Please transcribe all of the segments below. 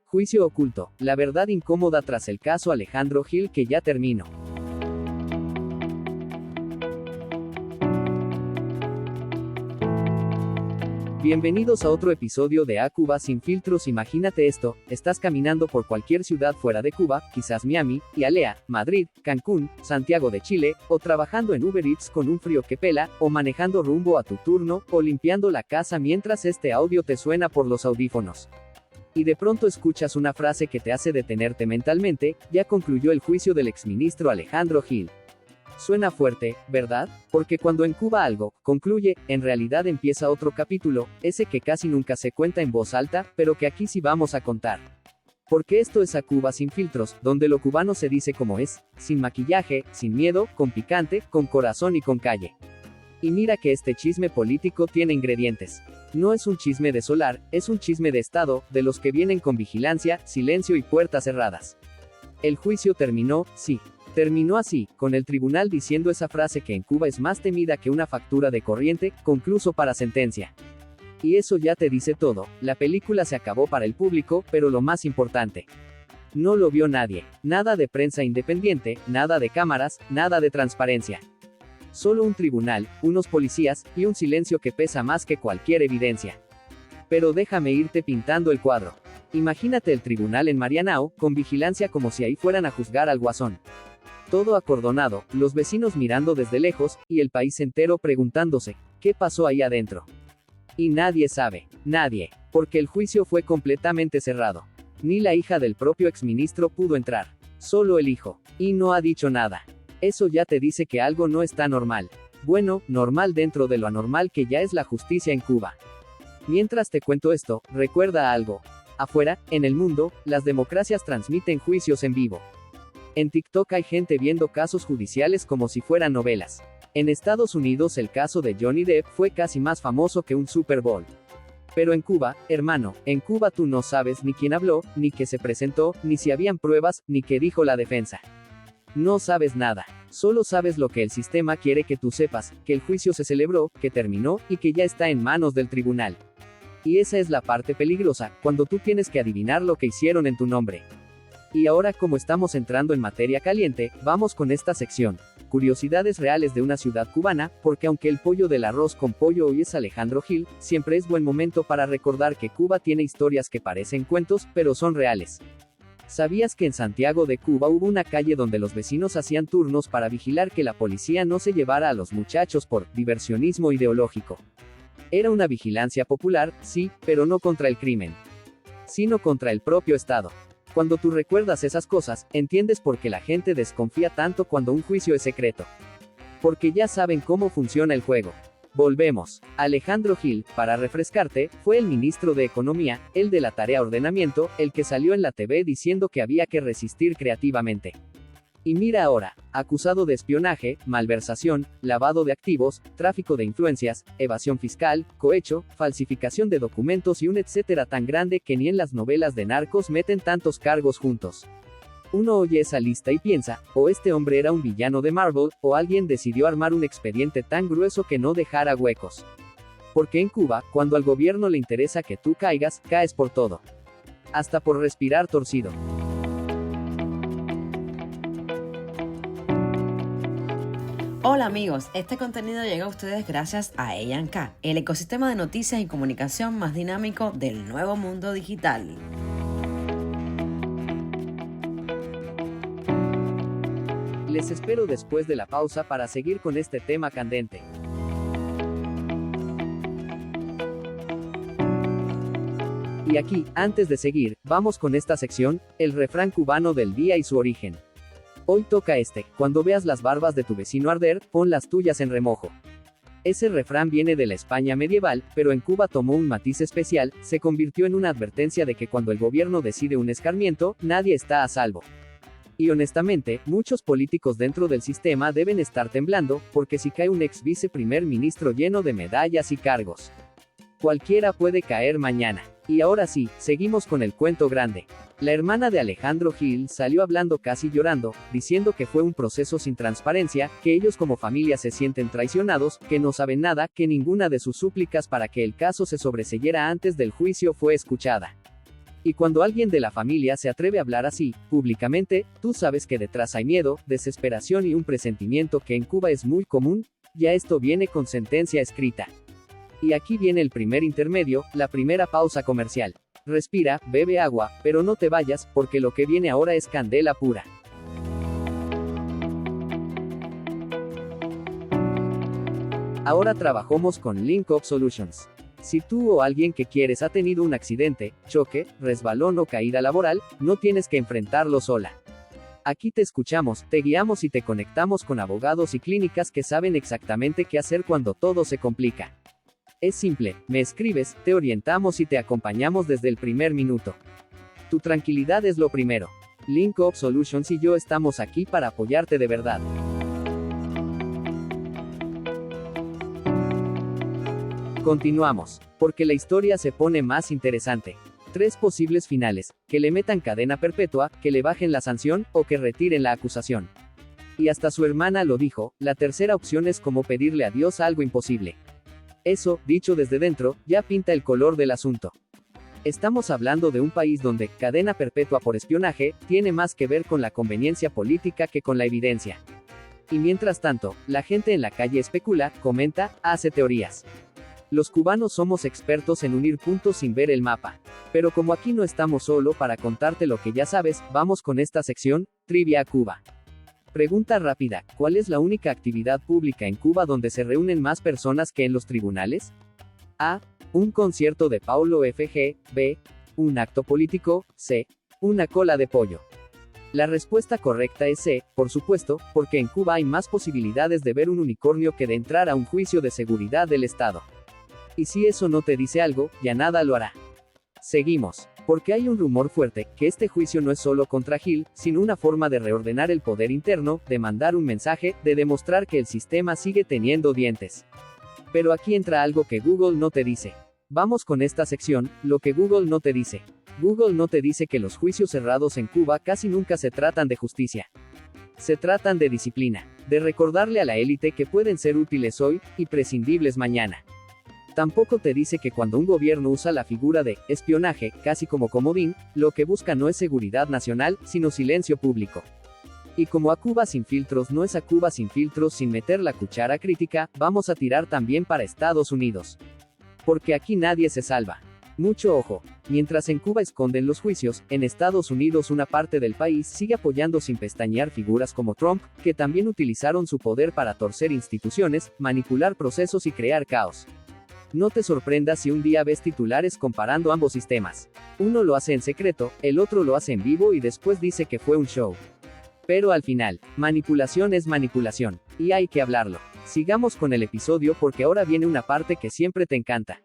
Juicio oculto, la verdad incómoda tras el caso Alejandro Gil que ya terminó. Bienvenidos a otro episodio de A Cuba sin filtros. Imagínate esto, estás caminando por cualquier ciudad fuera de Cuba, quizás Miami, Hialeah, Madrid, Cancún, Santiago de Chile, o trabajando en Uber Eats con un frío que pela, o manejando rumbo a tu turno, o limpiando la casa mientras este audio te suena por los audífonos. Y de pronto escuchas una frase que te hace detenerte mentalmente: ya concluyó el juicio del exministro Alejandro Gil. Suena fuerte, ¿verdad? Porque cuando en Cuba algo concluye, en realidad empieza otro capítulo, ese que casi nunca se cuenta en voz alta, pero que aquí sí vamos a contar. Porque esto es A Cuba sin filtros, donde lo cubano se dice como es, sin maquillaje, sin miedo, con picante, con corazón y con calle. Y mira que este chisme político tiene ingredientes. No es un chisme de solar, es un chisme de Estado, de los que vienen con vigilancia, silencio y puertas cerradas. El juicio terminó, sí. Terminó así, con el tribunal diciendo esa frase que en Cuba es más temida que una factura de corriente, concluso para sentencia. Y eso ya te dice todo, la película se acabó para el público, pero lo más importante, no lo vio nadie, nada de prensa independiente, nada de cámaras, nada de transparencia. Solo un tribunal, unos policías, y un silencio que pesa más que cualquier evidencia. Pero déjame irte pintando el cuadro. Imagínate el tribunal en Marianao, con vigilancia como si ahí fueran a juzgar al guasón. Todo acordonado, los vecinos mirando desde lejos, y el país entero preguntándose, ¿qué pasó ahí adentro? Y nadie sabe, nadie, porque el juicio fue completamente cerrado. Ni la hija del propio exministro pudo entrar, solo el hijo, y no ha dicho nada. Eso ya te dice que algo no está normal. Bueno, normal dentro de lo anormal que ya es la justicia en Cuba. Mientras te cuento esto, recuerda algo. Afuera, en el mundo, las democracias transmiten juicios en vivo. En TikTok hay gente viendo casos judiciales como si fueran novelas. En Estados Unidos el caso de Johnny Depp fue casi más famoso que un Super Bowl. Pero en Cuba, hermano, en Cuba tú no sabes ni quién habló, ni qué se presentó, ni si habían pruebas, ni qué dijo la defensa. No sabes nada. Solo sabes lo que el sistema quiere que tú sepas, que el juicio se celebró, que terminó, y que ya está en manos del tribunal. Y esa es la parte peligrosa, cuando tú tienes que adivinar lo que hicieron en tu nombre. Y ahora, como estamos entrando en materia caliente, vamos con esta sección. Curiosidades reales de una ciudad cubana, porque aunque el pollo del arroz con pollo hoy es Alejandro Gil, siempre es buen momento para recordar que Cuba tiene historias que parecen cuentos, pero son reales. ¿Sabías que en Santiago de Cuba hubo una calle donde los vecinos hacían turnos para vigilar que la policía no se llevara a los muchachos por diversionismo ideológico? Era una vigilancia popular, sí, pero no contra el crimen, sino contra el propio Estado. Cuando tú recuerdas esas cosas, entiendes por qué la gente desconfía tanto cuando un juicio es secreto. Porque ya saben cómo funciona el juego. Volvemos. Alejandro Gil, para refrescarte, fue el ministro de Economía, el de la tarea ordenamiento, el que salió en la TV diciendo que había que resistir creativamente. Y mira ahora, acusado de espionaje, malversación, lavado de activos, tráfico de influencias, evasión fiscal, cohecho, falsificación de documentos y un etcétera tan grande que ni en las novelas de narcos meten tantos cargos juntos. Uno oye esa lista y piensa, o este hombre era un villano de Marvel, o alguien decidió armar un expediente tan grueso que no dejara huecos. Porque en Cuba, cuando al gobierno le interesa que tú caigas, caes por todo. Hasta por respirar torcido. Hola amigos, este contenido llega a ustedes gracias a EIANCA, el ecosistema de noticias y comunicación más dinámico del nuevo mundo digital. Les espero después de la pausa para seguir con este tema candente. Y aquí, antes de seguir, vamos con esta sección, el refrán cubano del día y su origen. Hoy toca cuando veas las barbas de tu vecino arder, pon las tuyas en remojo. Ese refrán viene de la España medieval, pero en Cuba tomó un matiz especial, se convirtió en una advertencia de que cuando el gobierno decide un escarmiento, nadie está a salvo. Y honestamente, muchos políticos dentro del sistema deben estar temblando, porque si cae un ex viceprimer ministro lleno de medallas y cargos, cualquiera puede caer mañana. Y ahora sí, seguimos con el cuento grande. La hermana de Alejandro Gil salió hablando casi llorando, diciendo que fue un proceso sin transparencia, que ellos como familia se sienten traicionados, que no saben nada, que ninguna de sus súplicas para que el caso se sobreseyera antes del juicio fue escuchada. Y cuando alguien de la familia se atreve a hablar así, públicamente, tú sabes que detrás hay miedo, desesperación y un presentimiento que en Cuba es muy común, ya esto viene con sentencia escrita. Y aquí viene el primer intermedio, la primera pausa comercial. Respira, bebe agua, pero no te vayas, porque lo que viene ahora es candela pura. Ahora trabajamos con LinkUp Solutions. Si tú o alguien que quieres ha tenido un accidente, choque, resbalón o caída laboral, no tienes que enfrentarlo sola. Aquí te escuchamos, te guiamos y te conectamos con abogados y clínicas que saben exactamente qué hacer cuando todo se complica. Es simple, me escribes, te orientamos y te acompañamos desde el primer minuto. Tu tranquilidad es lo primero. LinkUp Solutions y yo estamos aquí para apoyarte de verdad. Continuamos, porque la historia se pone más interesante. 3 posibles finales: que le metan cadena perpetua, que le bajen la sanción, o que retiren la acusación. Y hasta su hermana lo dijo, la tercera opción es como pedirle a Dios algo imposible. Eso, dicho desde dentro, ya pinta el color del asunto. Estamos hablando de un país donde cadena perpetua por espionaje tiene más que ver con la conveniencia política que con la evidencia. Y mientras tanto, la gente en la calle especula, comenta, hace teorías. Los cubanos somos expertos en unir puntos sin ver el mapa. Pero como aquí no estamos solo para contarte lo que ya sabes, vamos con esta sección, Trivia Cuba. Pregunta rápida, ¿cuál es la única actividad pública en Cuba donde se reúnen más personas que en los tribunales? A. Un concierto de Paulo F.G. B. Un acto político. C. Una cola de pollo. La respuesta correcta es C, por supuesto, porque en Cuba hay más posibilidades de ver un unicornio que de entrar a un juicio de seguridad del Estado. Y si eso no te dice algo, ya nada lo hará. Seguimos. Porque hay un rumor fuerte, que este juicio no es solo contra Gil, sino una forma de reordenar el poder interno, de mandar un mensaje, de demostrar que el sistema sigue teniendo dientes. Pero aquí entra algo que Google no te dice. Vamos con esta sección, lo que Google no te dice. Google no te dice que los juicios cerrados en Cuba casi nunca se tratan de justicia. Se tratan de disciplina, de recordarle a la élite que pueden ser útiles hoy, y prescindibles mañana. Tampoco te dice que cuando un gobierno usa la figura de espionaje, casi como comodín, lo que busca no es seguridad nacional, sino silencio público. Y como a Cuba sin filtros no es a Cuba sin filtros sin meter la cuchara crítica, vamos a tirar también para Estados Unidos. Porque aquí nadie se salva. Mucho ojo, mientras en Cuba esconden los juicios, en Estados Unidos una parte del país sigue apoyando sin pestañear figuras como Trump, que también utilizaron su poder para torcer instituciones, manipular procesos y crear caos. No te sorprendas si un día ves titulares comparando ambos sistemas. Uno lo hace en secreto, el otro lo hace en vivo y después dice que fue un show. Pero al final, manipulación es manipulación, y hay que hablarlo. Sigamos con el episodio porque ahora viene una parte que siempre te encanta.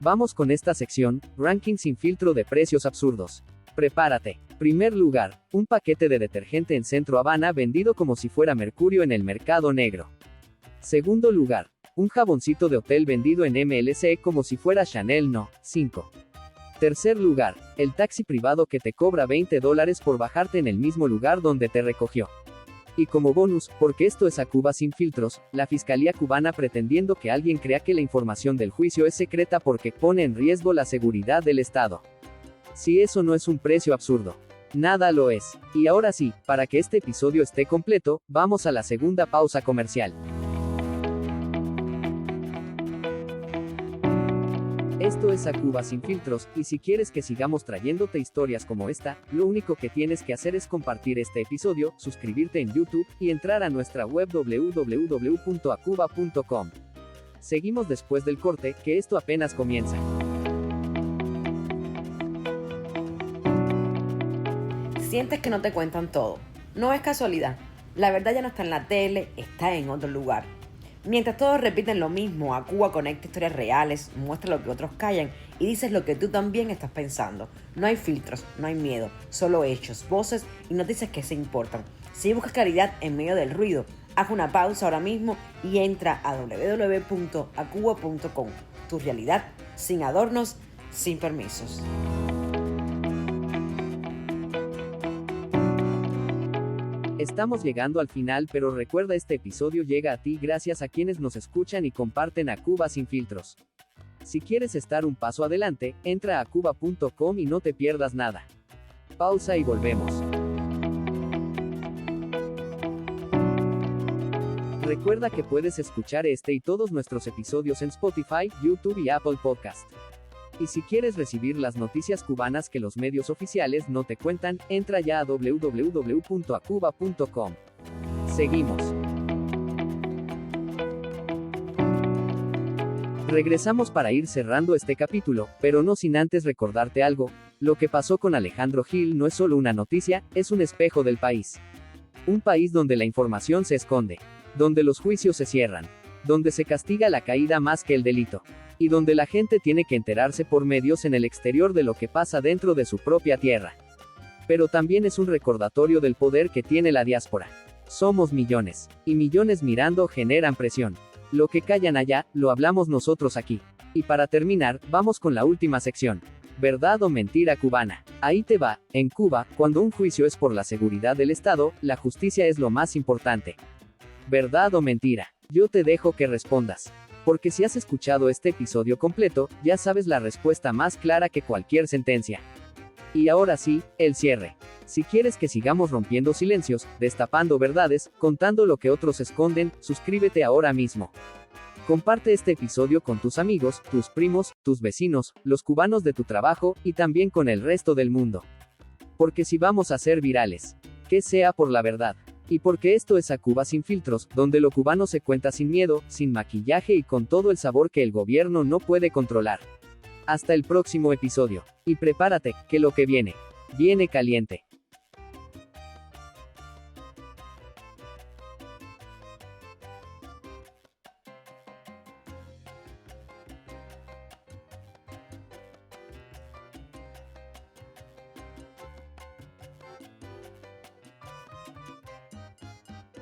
Vamos con esta sección, ranking sin filtro de precios absurdos. Prepárate. Primer lugar, un paquete de detergente en Centro Habana vendido como si fuera mercurio en el mercado negro. Segundo lugar, un jaboncito de hotel vendido en MLC como si fuera Chanel No. 5. Tercer lugar, el taxi privado que te cobra $20 por bajarte en el mismo lugar donde te recogió. Y como bonus, porque esto es a Cuba sin filtros, la fiscalía cubana pretendiendo que alguien crea que la información del juicio es secreta porque pone en riesgo la seguridad del Estado. Si eso no es un precio absurdo, nada lo es. Y ahora sí, para que este episodio esté completo, vamos a la segunda pausa comercial. Esto es a Cuba sin filtros, y si quieres que sigamos trayéndote historias como esta, lo único que tienes que hacer es compartir este episodio, suscribirte en YouTube, y entrar a nuestra web www.acuba.com. Seguimos después del corte, que esto apenas comienza. Sientes que no te cuentan todo. No es casualidad. La verdad ya no está en la tele, está en otro lugar. Mientras todos repiten lo mismo, A Cuba conecta historias reales, muestra lo que otros callan y dices lo que tú también estás pensando. No hay filtros, no hay miedo, solo hechos, voces y noticias que se importan. Si buscas claridad en medio del ruido, haz una pausa ahora mismo y entra a www.acuba.com. Tu realidad, sin adornos, sin permisos. Estamos llegando al final, pero recuerda, este episodio llega a ti gracias a quienes nos escuchan y comparten a Cuba sin filtros. Si quieres estar un paso adelante, entra a cuba.com y no te pierdas nada. Pausa y volvemos. Recuerda que puedes escuchar este y todos nuestros episodios en Spotify, YouTube y Apple Podcast. Y si quieres recibir las noticias cubanas que los medios oficiales no te cuentan, entra ya a www.acuba.com. Seguimos. Regresamos para ir cerrando este capítulo, pero no sin antes recordarte algo. Lo que pasó con Alejandro Gil no es solo una noticia, es un espejo del país. Un país donde la información se esconde, donde los juicios se cierran, donde se castiga la caída más que el delito, y donde la gente tiene que enterarse por medios en el exterior de lo que pasa dentro de su propia tierra. Pero también es un recordatorio del poder que tiene la diáspora. Somos millones, y millones mirando generan presión. Lo que callan allá, lo hablamos nosotros aquí. Y para terminar, vamos con la última sección. ¿Verdad o mentira cubana? Ahí te va. En Cuba, cuando un juicio es por la seguridad del Estado, la justicia es lo más importante. ¿Verdad o mentira? Yo te dejo que respondas. Porque si has escuchado este episodio completo, ya sabes la respuesta más clara que cualquier sentencia. Y ahora sí, el cierre. Si quieres que sigamos rompiendo silencios, destapando verdades, contando lo que otros esconden, suscríbete ahora mismo. Comparte este episodio con tus amigos, tus primos, tus vecinos, los cubanos de tu trabajo, y también con el resto del mundo. Porque si vamos a ser virales, que sea por la verdad. Y porque esto es A Cuba Sin Filtros, donde lo cubano se cuenta sin miedo, sin maquillaje y con todo el sabor que el gobierno no puede controlar. Hasta el próximo episodio. Y prepárate, que lo que viene, viene caliente.